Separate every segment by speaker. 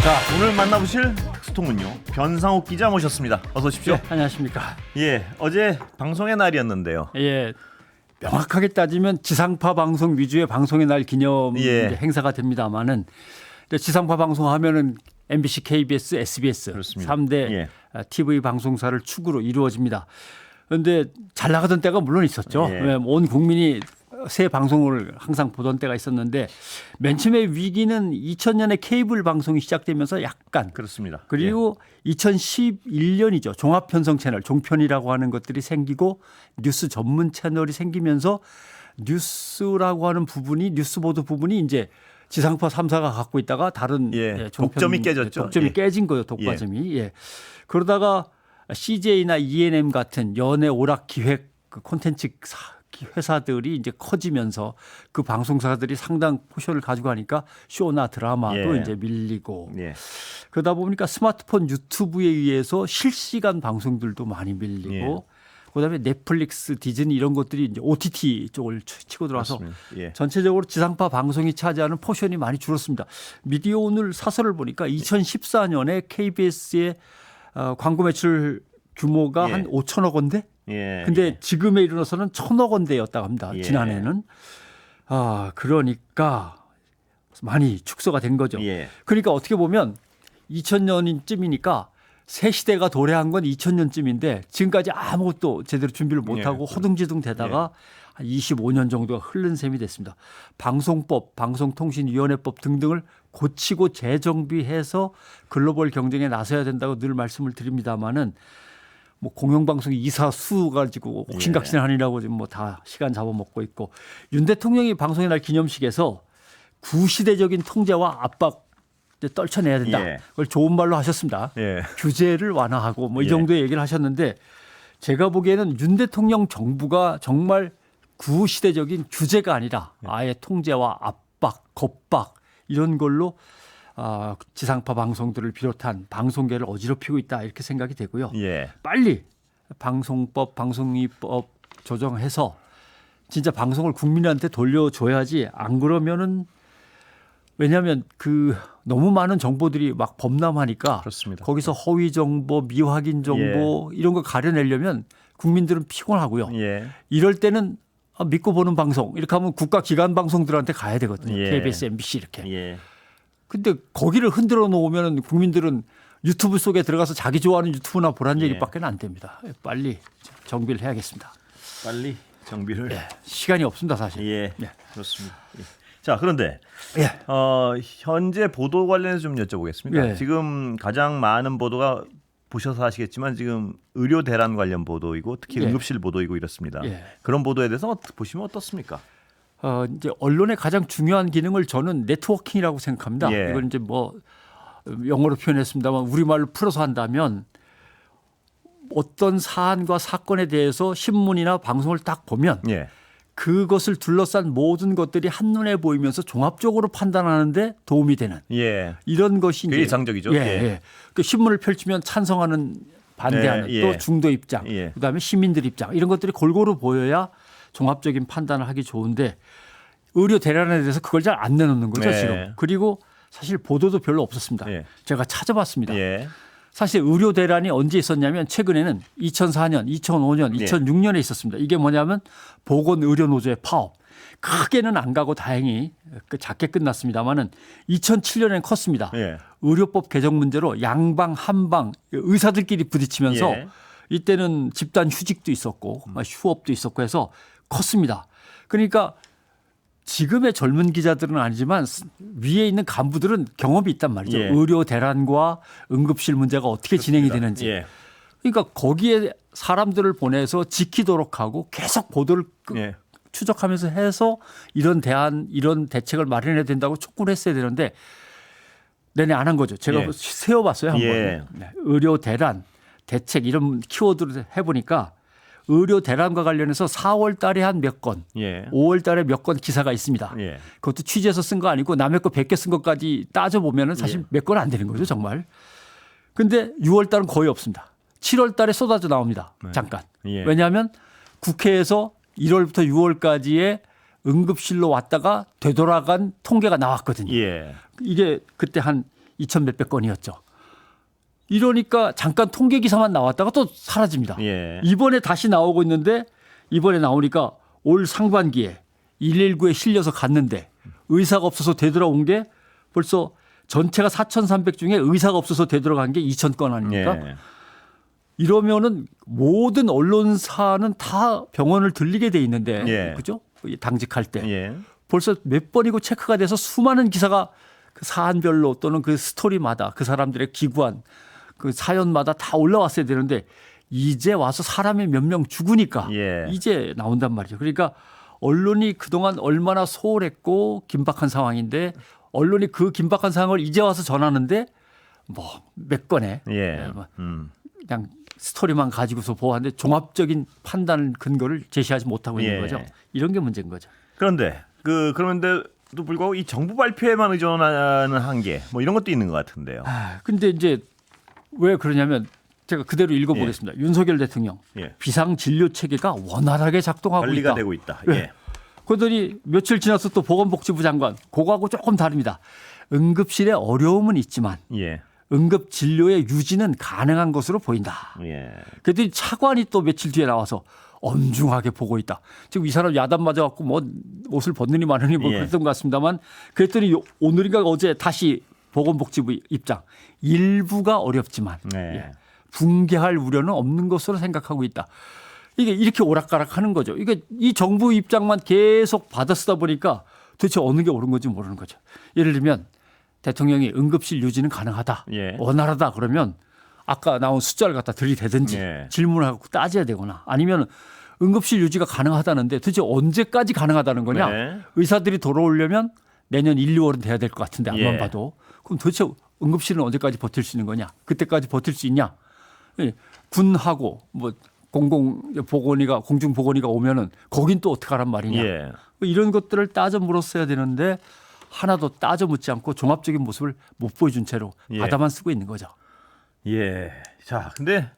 Speaker 1: 자, 오늘 만나보실 특수통은요, 변상욱 기자 모셨습니다. 어서 오십시오.
Speaker 2: 네, 안녕하십니까.
Speaker 1: 예, 어제 방송의 날이었는데요.
Speaker 2: 예, 명확하게 따지면 지상파 방송 위주의 방송의 날 기념
Speaker 1: 예.
Speaker 2: 이제 행사가 됩니다만은 지상파 방송하면은 MBC, KBS, SBS
Speaker 1: 그렇습니다.
Speaker 2: 3대
Speaker 1: 예.
Speaker 2: TV 방송사를 축으로 이루어집니다. 그런데 잘 나가던 때가 물론 있었죠.
Speaker 1: 예.
Speaker 2: 왜냐하면 온 국민이 새 방송을 항상 보던 때가 있었는데 맨 처음에 위기는 2000년에 케이블 방송이 시작되면서 약간
Speaker 1: 그렇습니다.
Speaker 2: 그리고 2011년이죠. 종합편성 채널, 종편이라고 하는 것들이 생기고 뉴스 전문 채널이 생기면서 뉴스라고 하는 부분이 뉴스보도 부분이 이제 지상파 3사가 갖고 있다가 다른
Speaker 1: 예,
Speaker 2: 종편,
Speaker 1: 독점이 깨졌죠.
Speaker 2: 독점이
Speaker 1: 예.
Speaker 2: 깨진 거예요. 독과점이. 예. 그러다가 CJ나 ENM 같은 연예 오락 기획 그 콘텐츠 회사들이 이제 커지면서 그 방송사들이 상당 포션을 가지고 하니까 쇼나 드라마도
Speaker 1: 예.
Speaker 2: 이제 밀리고
Speaker 1: 예.
Speaker 2: 그러다 보니까 스마트폰 유튜브에 의해서 실시간 방송들도 많이 밀리고
Speaker 1: 예.
Speaker 2: 그다음에 넷플릭스, 디즈니 이런 것들이 이제 OTT 쪽을 치고 들어와서
Speaker 1: 그렇습니다. 예.
Speaker 2: 전체적으로 지상파 방송이 차지하는 포션이 많이 줄었습니다. 미디어 오늘 사설을 보니까 2014년에 KBS의 광고 매출 규모가
Speaker 1: 예.
Speaker 2: 한 5천억 원대?
Speaker 1: 예.
Speaker 2: 근데 지금에 이르러서는 1,000억 원대였다고 합니다.
Speaker 1: 예.
Speaker 2: 지난해는. 그러니까 많이 축소가 된 거죠.
Speaker 1: 예.
Speaker 2: 그러니까 어떻게 보면 2000년쯤이니까 새 시대가 도래한 건 2000년쯤인데 지금까지 아무것도 제대로 준비를 못하고
Speaker 1: 예.
Speaker 2: 허둥지둥 되다가 한 25년 정도가 흐른 셈이 됐습니다. 방송법, 방송통신위원회법 등등을 고치고 재정비해서 글로벌 경쟁에 나서야 된다고 늘 말씀을 드립니다마는 뭐 공영방송 이사 수 가지고 옥신각신하느라고 지금 뭐 다 시간 잡아먹고 있고 윤 대통령이 방송의 날 기념식에서 구시대적인 통제와 압박 이제 떨쳐내야 된다.
Speaker 1: 예.
Speaker 2: 그걸 좋은 말로 하셨습니다.
Speaker 1: 예.
Speaker 2: 규제를 완화하고 뭐 이
Speaker 1: 예.
Speaker 2: 정도의 얘기를 하셨는데 제가 보기에는 윤 대통령 정부가 정말 구시대적인 규제가 아니라 아예 통제와 압박, 겁박 이런 걸로 지상파 방송들을 비롯한 방송계를 어지럽히고 있다 이렇게 생각이 되고요.
Speaker 1: 예.
Speaker 2: 빨리 방송법, 방송위법 조정해서 진짜 방송을 국민한테 돌려줘야지 안 그러면은 왜냐하면 그 너무 많은 정보들이 막 범람하니까
Speaker 1: 그렇습니다.
Speaker 2: 거기서 허위 정보, 미확인 정보 이런 거 가려내려면 국민들은 피곤하고요.
Speaker 1: 예.
Speaker 2: 이럴 때는 믿고 보는 방송 이렇게 하면 국가기관 방송들한테 가야 되거든요.
Speaker 1: 예.
Speaker 2: KBS, MBC 이렇게.
Speaker 1: 예.
Speaker 2: 근데 거기를 흔들어 놓으면 국민들은 유튜브 속에 들어가서 자기 좋아하는 유튜브나 보란
Speaker 1: 예.
Speaker 2: 얘기밖에 안 됩니다. 빨리 정비를 해야겠습니다.
Speaker 1: 빨리 정비를.
Speaker 2: 시간이 없습니다, 사실.
Speaker 1: 예.
Speaker 2: 예.
Speaker 1: 그렇습니다. 예. 자, 그런데
Speaker 2: 예.
Speaker 1: 현재 보도 관련해서 좀 여쭤보겠습니다.
Speaker 2: 예.
Speaker 1: 지금 가장 많은 보도가 보셔서 아시겠지만 지금 의료 대란 관련 보도이고 특히
Speaker 2: 예.
Speaker 1: 응급실 보도이고 이렇습니다.
Speaker 2: 예.
Speaker 1: 그런 보도에 대해서 보시면 어떻습니까?
Speaker 2: 이제 언론의 가장 중요한 기능을 저는 네트워킹이라고 생각합니다.
Speaker 1: 예.
Speaker 2: 이걸 이제 뭐 영어로 표현했습니다만 우리말로 풀어서 한다면 어떤 사안과 사건에 대해서 신문이나 방송을 딱 보면
Speaker 1: 예.
Speaker 2: 그것을 둘러싼 모든 것들이 한눈에 보이면서 종합적으로 판단하는데 도움이 되는
Speaker 1: 예.
Speaker 2: 이런 것이
Speaker 1: 그게
Speaker 2: 이제
Speaker 1: 이상적이죠.
Speaker 2: 예,
Speaker 1: 예.
Speaker 2: 예. 그 신문을 펼치면 찬성하는 반대하는
Speaker 1: 예, 예.
Speaker 2: 또 중도 입장
Speaker 1: 예.
Speaker 2: 그다음에 시민들 입장 이런 것들이 골고루 보여야 종합적인 판단을 하기 좋은데 의료 대란에 대해서 그걸 잘 안 내놓는 거죠
Speaker 1: 네.
Speaker 2: 지금. 그리고 사실 보도도 별로 없었습니다.
Speaker 1: 예.
Speaker 2: 제가 찾아봤습니다.
Speaker 1: 예.
Speaker 2: 사실 의료 대란이 언제 있었냐면 최근에는 2004년, 2005년,
Speaker 1: 예.
Speaker 2: 2006년에 있었습니다. 이게 뭐냐면 보건의료노조의 파업. 크게는 안 가고 다행히 작게 끝났습니다마는 2007년엔 컸습니다.
Speaker 1: 예.
Speaker 2: 의료법 개정 문제로 양방 한방 의사들끼리 부딪히면서
Speaker 1: 예.
Speaker 2: 이때는 집단 휴직도 있었고 휴업도 있었고 해서 컸습니다. 그러니까 지금의 젊은 기자들은 아니지만 위에 있는 간부들은 경험이 있단 말이죠.
Speaker 1: 예.
Speaker 2: 의료 대란과 응급실 문제가 어떻게 진행이 되는지.
Speaker 1: 예.
Speaker 2: 그러니까 거기에 사람들을 보내서 지키도록 하고 계속 보도를
Speaker 1: 예.
Speaker 2: 추적하면서 해서 이런 이런 대책을 마련해야 된다고 촉구를 했어야 되는데 내내 안 한 거죠. 제가
Speaker 1: 예.
Speaker 2: 세워봤어요. 한번.
Speaker 1: 예.
Speaker 2: 네. 의료 대란, 대책 이런 키워드를 해보니까 의료 대란과 관련해서 4월 달에 한 몇 건,
Speaker 1: 예.
Speaker 2: 5월 달에 몇 건 기사가 있습니다.
Speaker 1: 예.
Speaker 2: 그것도 취재해서 쓴 거 아니고 남의 거 100개 쓴 것까지 따져보면 사실
Speaker 1: 예.
Speaker 2: 몇 건 안 되는 거죠, 정말. 근데 6월 달은 거의 없습니다. 7월 달에 쏟아져 나옵니다. 잠깐.
Speaker 1: 예.
Speaker 2: 왜냐하면 국회에서 1월부터 6월까지의 응급실로 왔다가 되돌아간 통계가 나왔거든요.
Speaker 1: 예.
Speaker 2: 이게 그때 한 2천 몇백 건이었죠. 이러니까 잠깐 통계 기사만 나왔다가 또 사라집니다.
Speaker 1: 예.
Speaker 2: 이번에 다시 나오고 있는데 이번에 나오니까 올 상반기에 119에 실려서 갔는데 의사가 없어서 되돌아온 게 벌써 전체가 4,300 중에 의사가 없어서 되돌아간 게 2,000건 아닙니까?
Speaker 1: 예.
Speaker 2: 이러면은 모든 언론사는 다 병원을 들리게 돼 있는데
Speaker 1: 예.
Speaker 2: 그죠? 당직할 때
Speaker 1: 예.
Speaker 2: 벌써 몇 번이고 체크가 돼서 수많은 기사가 그 사안별로 또는 그 스토리마다 그 사람들의 기구한 그 사연마다 다 올라왔어야 되는데 이제 와서 사람이 몇 명 죽으니까
Speaker 1: 예.
Speaker 2: 이제 나온단 말이죠. 그러니까 언론이 그동안 얼마나 소홀했고 긴박한 상황인데 언론이 그 긴박한 상황을 이제 와서 전하는데 뭐 몇 건에
Speaker 1: 예.
Speaker 2: 뭐 그냥 스토리만 가지고서 보았는데 종합적인 판단 근거를 제시하지 못하고 있는
Speaker 1: 예.
Speaker 2: 거죠. 이런 게 문제인 거죠.
Speaker 1: 그런데 그런데도 불구하고 이 정부 발표에만 의존하는 한계 뭐 이런 것도 있는 것 같은데요.
Speaker 2: 근데 이제 왜 그러냐면 제가 그대로 읽어보겠습니다. 윤석열 대통령
Speaker 1: 예.
Speaker 2: 비상 진료 체계가 원활하게 작동하고
Speaker 1: 관리가
Speaker 2: 있다.
Speaker 1: 되고 있다.
Speaker 2: 예.
Speaker 1: 예.
Speaker 2: 그러더니 며칠 지나서 또 보건복지부 장관 그거하고 조금 다릅니다. 응급실에 어려움은 있지만
Speaker 1: 예.
Speaker 2: 응급 진료의 유지는 가능한 것으로 보인다.
Speaker 1: 예.
Speaker 2: 그랬더니 차관이 또 며칠 뒤에 나와서 엄중하게 보고 있다. 지금 이 사람 야단 맞아갖고 뭐 옷을 벗느니 마느니 뭐
Speaker 1: 예.
Speaker 2: 그랬던 것 같습니다만 그랬더니 오늘인가 어제 다시 보건복지부 입장. 일부가 어렵지만
Speaker 1: 네.
Speaker 2: 예. 붕괴할 우려는 없는 것으로 생각하고 있다. 이게 이렇게 오락가락하는 거죠. 이게 이 정부 입장만 계속 받아쓰다 보니까 도대체 어느 게 옳은 건지 모르는 거죠. 예를 들면 대통령이 응급실 유지는 가능하다.
Speaker 1: 예.
Speaker 2: 원활하다 그러면 아까 나온 숫자를 갖다 들이대든지
Speaker 1: 예.
Speaker 2: 질문하고 따져야 되거나 아니면 응급실 유지가 가능하다는데 도대체 언제까지 가능하다는 거냐.
Speaker 1: 네.
Speaker 2: 의사들이 돌아오려면 내년 1, 2월은 돼야 될 것 같은데 앞만
Speaker 1: 예.
Speaker 2: 봐도. 그럼 도대체 응급실은 언제까지 버틸 수 있는 거냐. 그때까지 버틸 수 있냐. 예. 군하고 뭐 공중보건의가 오면은 거긴 또 어떻게 하란 말이냐.
Speaker 1: 예.
Speaker 2: 뭐 이런 것들을 따져 물었어야 되는데 하나도 따져 묻지 않고 종합적인 모습을 못 보여준 채로
Speaker 1: 예.
Speaker 2: 바다만 쓰고 있는 거죠.
Speaker 1: 예. 자, 근데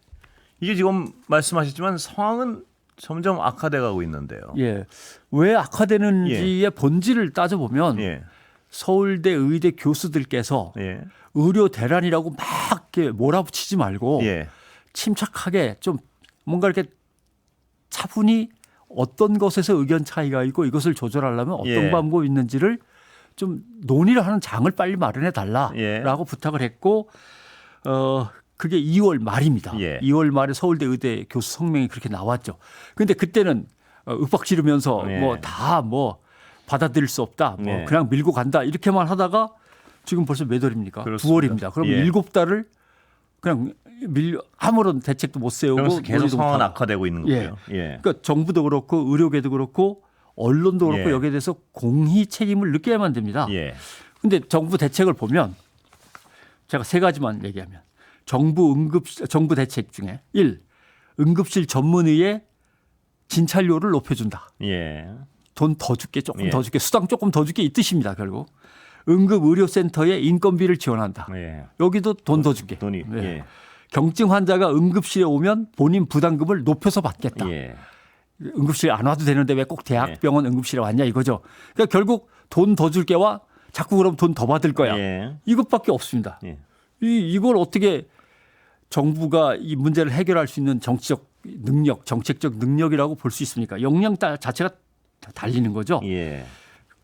Speaker 1: 이게 지금 말씀하셨지만 상황은 점점 악화돼 가고 있는데요.
Speaker 2: 예. 왜 악화되는지의 본질을 따져보면
Speaker 1: 예.
Speaker 2: 서울대 의대 교수들께서
Speaker 1: 예.
Speaker 2: 의료 대란이라고 막 이렇게 몰아붙이지 말고
Speaker 1: 예.
Speaker 2: 침착하게 좀 뭔가 이렇게 차분히 어떤 것에서 의견 차이가 있고 이것을 조절하려면 어떤
Speaker 1: 예.
Speaker 2: 방법이 있는지를 좀 논의를 하는 장을 빨리 마련해 달라라고
Speaker 1: 예.
Speaker 2: 부탁을 했고 그게 2월 말입니다.
Speaker 1: 예.
Speaker 2: 2월 말에 서울대 의대 교수 성명이 그렇게 나왔죠. 그런데 그때는 윽박 지르면서
Speaker 1: 예.
Speaker 2: 뭐 다 뭐 받아들일 수 없다. 뭐
Speaker 1: 예.
Speaker 2: 그냥 밀고 간다. 이렇게만 하다가 지금 벌써 몇 월입니까?
Speaker 1: 그렇습니다.
Speaker 2: 9월입니다. 그럼
Speaker 1: 예.
Speaker 2: 7달을 그냥 아무런 대책도 못 세우고
Speaker 1: 그러면서 계속
Speaker 2: 논의도
Speaker 1: 상황은
Speaker 2: 못하고.
Speaker 1: 악화되고 있는
Speaker 2: 예.
Speaker 1: 거고요. 예.
Speaker 2: 그러니까 정부도 그렇고 의료계도 그렇고 언론도 그렇고
Speaker 1: 예.
Speaker 2: 여기에 대해서 공히 책임을 느껴야만 됩니다.
Speaker 1: 예.
Speaker 2: 그런데 정부 대책을 보면 제가 세 가지만 얘기하면 정부 대책 중에 1. 응급실 전문의의 진찰료를 높여준다.
Speaker 1: 예.
Speaker 2: 돈 더 줄게 조금
Speaker 1: 예.
Speaker 2: 더 줄게 수당 조금 더 줄게 이 뜻입니다. 결국 응급의료센터에 인건비를 지원한다.
Speaker 1: 예.
Speaker 2: 여기도 돈 더 줄게.
Speaker 1: 돈이
Speaker 2: 예.
Speaker 1: 예.
Speaker 2: 경증 환자가 응급실에 오면 본인 부담금을 높여서 받겠다.
Speaker 1: 예.
Speaker 2: 응급실 안 와도 되는데 왜 꼭 대학병원 응급실에 왔냐 이거죠. 그러니까 결국 돈 더 줄게와 자꾸 그럼 돈 더 받을 거야.
Speaker 1: 예.
Speaker 2: 이것밖에 없습니다.
Speaker 1: 예.
Speaker 2: 이걸 어떻게 정부가 이 문제를 해결할 수 있는 정치적 능력, 정책적 능력이라고 볼 수 있습니까? 역량 자체가 달리는 거죠.
Speaker 1: 예.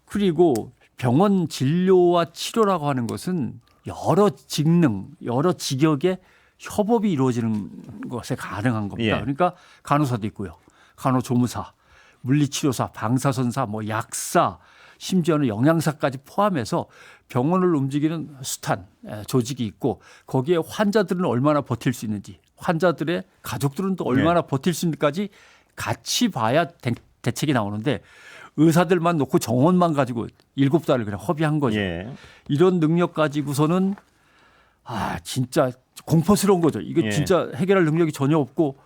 Speaker 2: 그리고 병원 진료와 치료라고 하는 것은 여러 직능, 여러 직역의 협업이 이루어지는 것에 가능한 겁니다.
Speaker 1: 예.
Speaker 2: 그러니까 간호사도 있고요. 간호조무사, 물리치료사, 방사선사, 뭐 약사, 심지어는 영양사까지 포함해서 병원을 움직이는 숱한 조직이 있고 거기에 환자들은 얼마나 버틸 수 있는지 환자들의 가족들은 또 얼마나 버틸 수 있는지까지 같이 봐야 대책이 나오는데 의사들만 놓고 정원만 가지고 7달을 그냥 허비한 거죠.
Speaker 1: 예.
Speaker 2: 이런 능력 가지고서는 진짜 공포스러운 거죠. 이게
Speaker 1: 예.
Speaker 2: 진짜 해결할 능력이 전혀 없고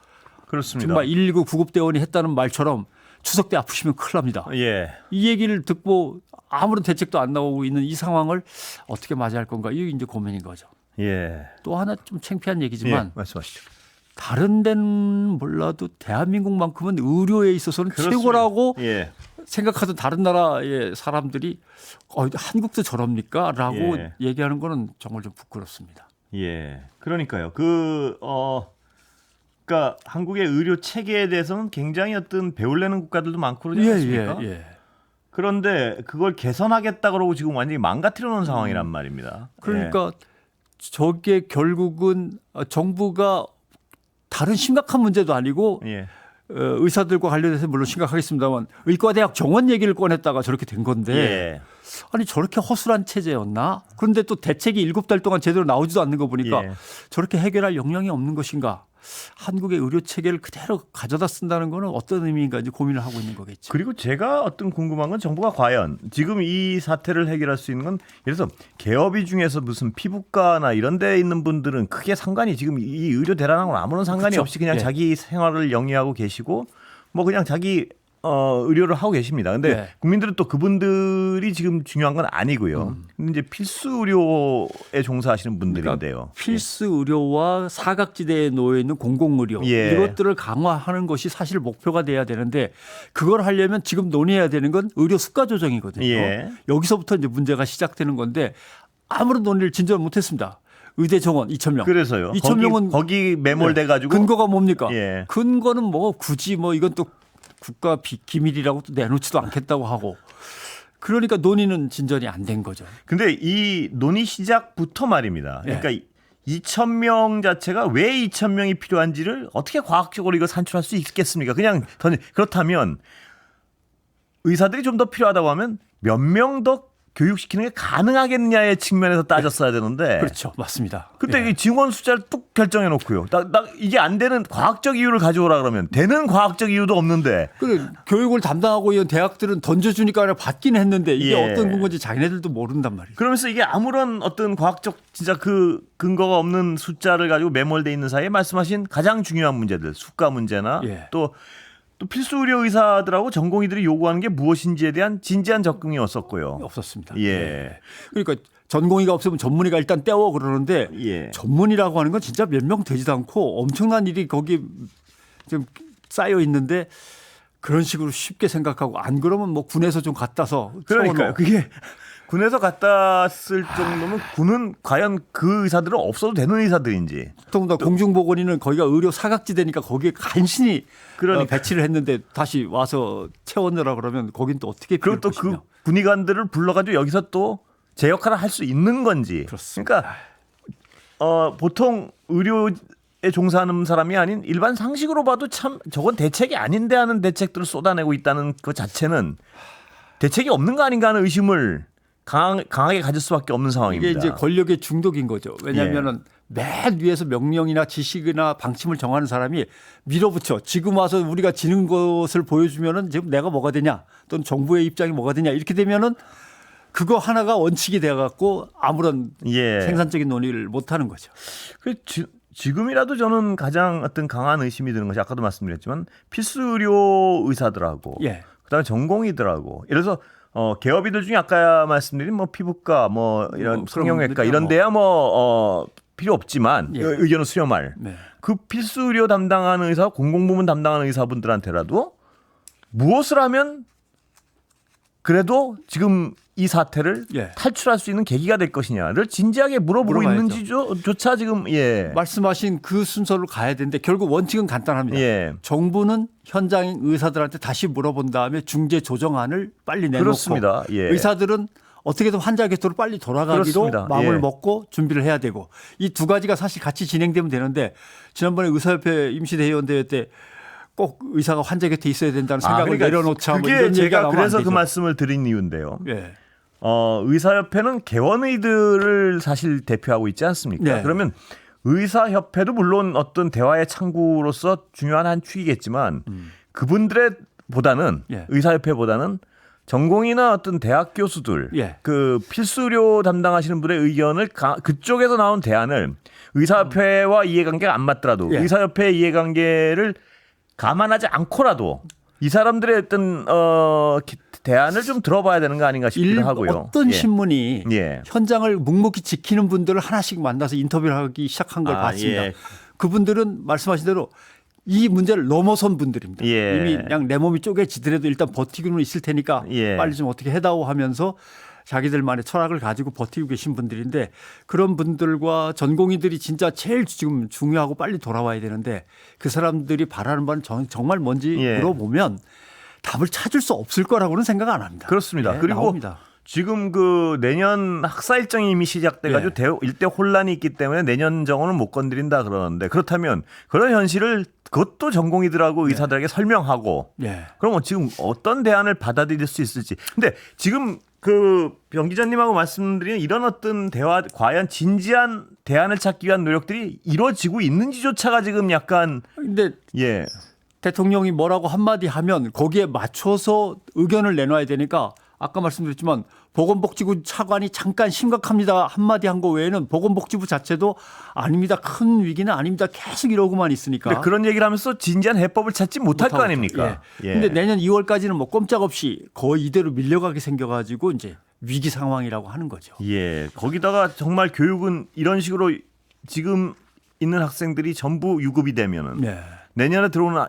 Speaker 1: 그렇습니다.
Speaker 2: 정말 119 구급대원이 했다는 말처럼 추석 때 아프시면 큰일 납니다.
Speaker 1: 예.
Speaker 2: 이 얘기를 듣고 아무런 대책도 안 나오고 있는 이 상황을 어떻게 맞이할 건가 이게 이제 고민인 거죠.
Speaker 1: 예.
Speaker 2: 또 하나 좀 창피한
Speaker 1: 예.
Speaker 2: 얘기지만
Speaker 1: 말씀하시죠.
Speaker 2: 다른 데는 몰라도 대한민국만큼은 의료에 있어서는
Speaker 1: 그렇습니다.
Speaker 2: 최고라고
Speaker 1: 예.
Speaker 2: 생각하던 다른 나라의 사람들이 한국도 저럽니까? 라고
Speaker 1: 예.
Speaker 2: 얘기하는 거는 정말 좀 부끄럽습니다.
Speaker 1: 예. 그러니까요. 그러니까 한국의 의료 체계에 대해서는 굉장히 어떤 배울래는 국가들도 많고 그러지 않습니까?
Speaker 2: 예.
Speaker 1: 그런데 그걸 개선하겠다 그러고 지금 완전히 망가뜨려 놓은 상황이란 말입니다.
Speaker 2: 그러니까 저게 결국은 정부가 다른 심각한 문제도 아니고
Speaker 1: 예.
Speaker 2: 의사들과 관련해서 물론 심각하겠습니다만 의과대학 정원 얘기를 꺼냈다가 저렇게 된 건데
Speaker 1: 예.
Speaker 2: 아니 저렇게 허술한 체제였나? 그런데 또 대책이 7달 동안 제대로 나오지도 않는 거 보니까
Speaker 1: 예.
Speaker 2: 저렇게 해결할 역량이 없는 것인가? 한국의 의료 체계를 그대로 가져다 쓴다는 거는 어떤 의미인가 이제 고민을 하고 있는 거겠죠.
Speaker 1: 그리고 제가 어떤 궁금한 건 정부가 과연 지금 이 사태를 해결할 수 있는 건 예를 들어서 개업이 중에서 무슨 피부과나 이런 데 있는 분들은 크게 상관이 지금 이 의료 대란하고는 아무런 상관이
Speaker 2: 그렇죠.
Speaker 1: 없이 그냥
Speaker 2: 예.
Speaker 1: 자기 생활을 영위하고 계시고 뭐 그냥 자기 의료를 하고 계십니다. 근데
Speaker 2: 예.
Speaker 1: 국민들은 또 그분들이 지금 중요한 건 아니고요. 근데 이제 필수 의료에 종사하시는 분들인데요.
Speaker 2: 그러니까 필수 의료와 사각지대에 놓여 있는 공공의료
Speaker 1: 예.
Speaker 2: 이것들을 강화하는 것이 사실 목표가 돼야 되는데 그걸 하려면 지금 논의해야 되는 건 의료 수가 조정이거든요.
Speaker 1: 예.
Speaker 2: 여기서부터 이제 문제가 시작되는 건데 아무런 논의를 진전을 못했습니다. 의대 정원 2,000명.
Speaker 1: 그래서요.
Speaker 2: 2,000명은
Speaker 1: 거기 매몰돼 가지고
Speaker 2: 근거가 뭡니까?
Speaker 1: 예.
Speaker 2: 근거는 뭐 굳이 뭐 이건 또 국가 기밀이라고 또 내놓지도 않겠다고 하고 그러니까 논의는 진전이 안 된 거죠.
Speaker 1: 근데 이 논의 시작부터 말입니다. 그러니까 2,000명 자체가 왜 2,000명이 필요한지를 어떻게 과학적으로 이거 산출할 수 있겠습니까? 그냥 그렇다면 의사들이 좀 더 필요하다고 하면 몇 명 더 교육시키는 게 가능하겠냐의 측면에서 따졌어야 되는데
Speaker 2: 그렇죠. 맞습니다.
Speaker 1: 그때 이 증원 숫자를 뚝 결정해 놓고요. 이게 안 되는 과학적 이유를 가져오라 그러면 되는 과학적 이유도 없는데
Speaker 2: 그래, 교육을 담당하고 있는 대학들은 던져주니까 그냥 받긴 했는데 이게
Speaker 1: 예.
Speaker 2: 어떤 근거인지 자기네들도 모른단 말이에요.
Speaker 1: 그러면서 이게 아무런 어떤 과학적 진짜 그 근거가 없는 숫자를 가지고 매몰돼 있는 사이에 말씀하신 가장 중요한 문제들 수가 문제나
Speaker 2: 예.
Speaker 1: 또 필수 의료 의사들하고 전공의들이 요구하는 게 무엇인지에 대한 진지한 접근이 없었고요.
Speaker 2: 없었습니다.
Speaker 1: 예.
Speaker 2: 그러니까 전공의가 없으면 전문의가 일단 떼워 그러는데
Speaker 1: 예.
Speaker 2: 전문의라고 하는 건 진짜 몇 명 되지도 않고 엄청난 일이 거기 좀 쌓여 있는데 그런 식으로 쉽게 생각하고 안 그러면 뭐 군에서 좀 갖다서
Speaker 1: 그러니까요. 그게 군에서 갔다 쓸 정도면 군은 과연 그 의사들은 없어도 되는 의사들인지.
Speaker 2: 더군다나 공중보건의는 거기가 의료 사각지대니까 거기에 간신히
Speaker 1: 그러니까.
Speaker 2: 배치를 했는데 다시 와서 채워넣으라 그러면 거긴 또 어떻게
Speaker 1: 그리고 또 그 군의관들을 불러가지고 여기서 또 제 역할을 할 수 있는 건지.
Speaker 2: 그렇습니다.
Speaker 1: 그러니까 보통 의료에 종사하는 사람이 아닌 일반 상식으로 봐도 참 저건 대책이 아닌데 하는 대책들을 쏟아내고 있다는 것 자체는 대책이 없는 거 아닌가 하는 의심을 강하게 가질 수밖에 없는 상황입니다.
Speaker 2: 이게 이제 권력의 중독인 거죠. 왜냐하면은 맨 위에서 명령이나 지식이나 방침을 정하는 사람이 밀어붙여 지금 와서 우리가 지는 것을 보여주면은 지금 내가 뭐가 되냐 또는 정부의 입장이 뭐가 되냐 이렇게 되면은 그거 하나가 원칙이 돼갖고 아무런 생산적인 논의를 못 하는 거죠.
Speaker 1: 지금이라도 저는 가장 어떤 강한 의심이 드는 것이 아까도 말씀드렸지만 필수 의료 의사들하고 그다음에 전공의들하고 예를 들어서 개업이들 중에 아까 말씀드린 뭐 피부과 뭐 이런 성형외과 이런 데야 필요 없지만 의견을 수렴할 그 필수 의료 담당하는 의사, 공공부문 담당하는 의사분들한테라도 무엇을 하면 그래도 지금 이 사태를 탈출할 수 있는 계기가 될 것이냐를 진지하게 물어보고 있는지조차 지금
Speaker 2: 말씀하신 그 순서로 가야 되는데 결국 원칙은 간단합니다. 정부는 현장 의사들한테 다시 물어본 다음에 중재 조정안을 빨리 내놓고
Speaker 1: 그렇습니다.
Speaker 2: 의사들은 어떻게든 환자 곁으로 빨리 돌아가기로
Speaker 1: 그렇습니다.
Speaker 2: 마음을 먹고 준비를 해야 되고 이 두 가지가 사실 같이 진행되면 되는데 지난번에 의사협회 임시대의원 대회 때 꼭 의사가 환자 곁에 있어야 된다는 생각을 내려놓자.
Speaker 1: 그게
Speaker 2: 이런
Speaker 1: 제가 그래서 그 말씀을 드린 이유인데요. 의사협회는 개원의들을 사실 대표하고 있지 않습니까? 그러면 의사협회도 물론 어떤 대화의 창구로서 중요한 한 축이겠지만 그분들의 보다는 의사협회보다는 전공이나 어떤 대학 교수들 그 필수의료 담당하시는 분의 의견을 그쪽에서 나온 대안을 의사협회와 이해관계가 안 맞더라도 의사협회의 이해관계를 감안하지 않고라도 이 사람들의 어떤 대안을 좀 들어봐야 되는 거 아닌가 싶기도 하고요.
Speaker 2: 어떤 신문이 현장을 묵묵히 지키는 분들을 하나씩 만나서 인터뷰를 하기 시작한 걸 봤습니다. 그분들은 말씀하신 대로 이 문제를 넘어선 분들입니다.
Speaker 1: 예.
Speaker 2: 이미 그냥 내 몸이 쪼개지더라도 일단 버티고는 있을 테니까
Speaker 1: 예.
Speaker 2: 빨리 좀 어떻게 해다오 하면서 자기들만의 철학을 가지고 버티고 계신 분들인데 그런 분들과 전공의들이 진짜 제일 지금 중요하고 빨리 돌아와야 되는데 그 사람들이 바라는 바는 정말 뭔지
Speaker 1: 예.
Speaker 2: 물어보면 답을 찾을 수 없을 거라고는 생각 안 합니다.
Speaker 1: 그렇습니다.
Speaker 2: 네,
Speaker 1: 그리고
Speaker 2: 나옵니다.
Speaker 1: 지금 그 내년 학사 일정이 이미 시작돼가지고 일대 혼란이 있기 때문에 내년 정원은 못 건드린다 그러는데 그렇다면 그런 현실을 그것도 전공의들하고 의사들에게 설명하고 그러면 지금 어떤 대안을 받아들일 수 있을지. 근데 지금 그 병 기자님하고 말씀드린 이런 어떤 대화 과연 진지한 대안을 찾기 위한 노력들이 이루어지고 있는지조차가 지금 약간
Speaker 2: 근데
Speaker 1: 예.
Speaker 2: 대통령이 뭐라고 한마디 하면 거기에 맞춰서 의견을 내놔야 되니까 아까 말씀드렸지만 보건복지부 차관이 잠깐 심각합니다 한마디 한 거 외에는 보건복지부 자체도 아닙니다. 큰 위기는 아닙니다. 계속 이러고만 있으니까.
Speaker 1: 그런 얘기를 하면서 진지한 해법을 찾지 못할 거 아닙니까?
Speaker 2: 예. 근데 내년 2월까지는 뭐 꼼짝없이 거의 이대로 밀려가게 생겨가지고 이제 위기 상황이라고 하는 거죠.
Speaker 1: 예. 거기다가 정말 교육은 이런 식으로 지금 있는 학생들이 전부 유급이 되면은 내년에 들어오는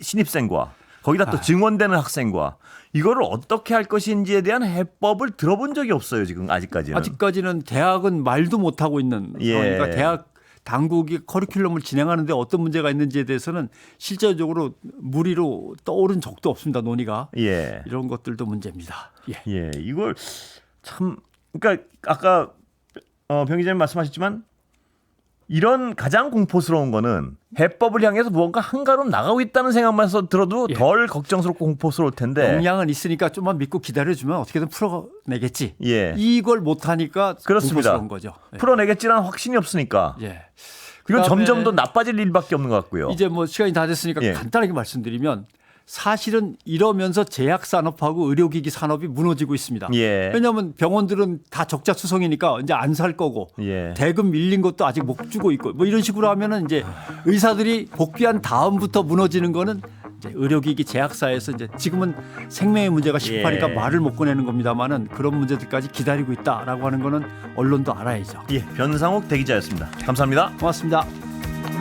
Speaker 1: 신입생과 거기다 또 증원되는 학생과 이거를 어떻게 할 것인지에 대한 해법을 들어본 적이 없어요. 지금 아직까지는.
Speaker 2: 아직까지는 대학은 말도 못하고 있는 상황이니까 대학 당국이 커리큘럼을 진행하는데 어떤 문제가 있는지에 대해서는 실제적으로 무리로 떠오른 적도 없습니다. 논의가. 이런 것들도 문제입니다.
Speaker 1: 이걸 참 그러니까 아까 병 기자님 말씀하셨지만 이런 가장 공포스러운 거는 해법을 향해서 무언가 한가름 나가고 있다는 생각만 해서 들어도 덜 걱정스럽고 공포스러울 텐데.
Speaker 2: 역량은 있으니까 좀만 믿고 기다려주면 어떻게든 풀어내겠지.
Speaker 1: 예.
Speaker 2: 이걸 못하니까
Speaker 1: 그렇습니다.
Speaker 2: 공포스러운 거죠.
Speaker 1: 풀어내겠지라는 확신이 없으니까. 그리고 점점 더 나빠질 일밖에 없는 것 같고요.
Speaker 2: 이제 뭐 시간이 다 됐으니까 간단하게 말씀드리면 사실은 이러면서 제약산업하고 의료기기 산업이 무너지고 있습니다. 왜냐하면 병원들은 다 적자수송이니까 이제 안 살 거고 대금 밀린 것도 아직 못 주고 있고 뭐 이런 식으로 하면은 이제 의사들이 복귀한 다음부터 무너지는 거는 이제 의료기기 제약사에서 이제 지금은 생명의 문제가 심하니까 말을 못 꺼내는 겁니다만은 그런 문제들까지 기다리고 있다라고 하는 거는 언론도 알아야죠.
Speaker 1: 변상욱 대기자였습니다. 감사합니다.
Speaker 2: 고맙습니다.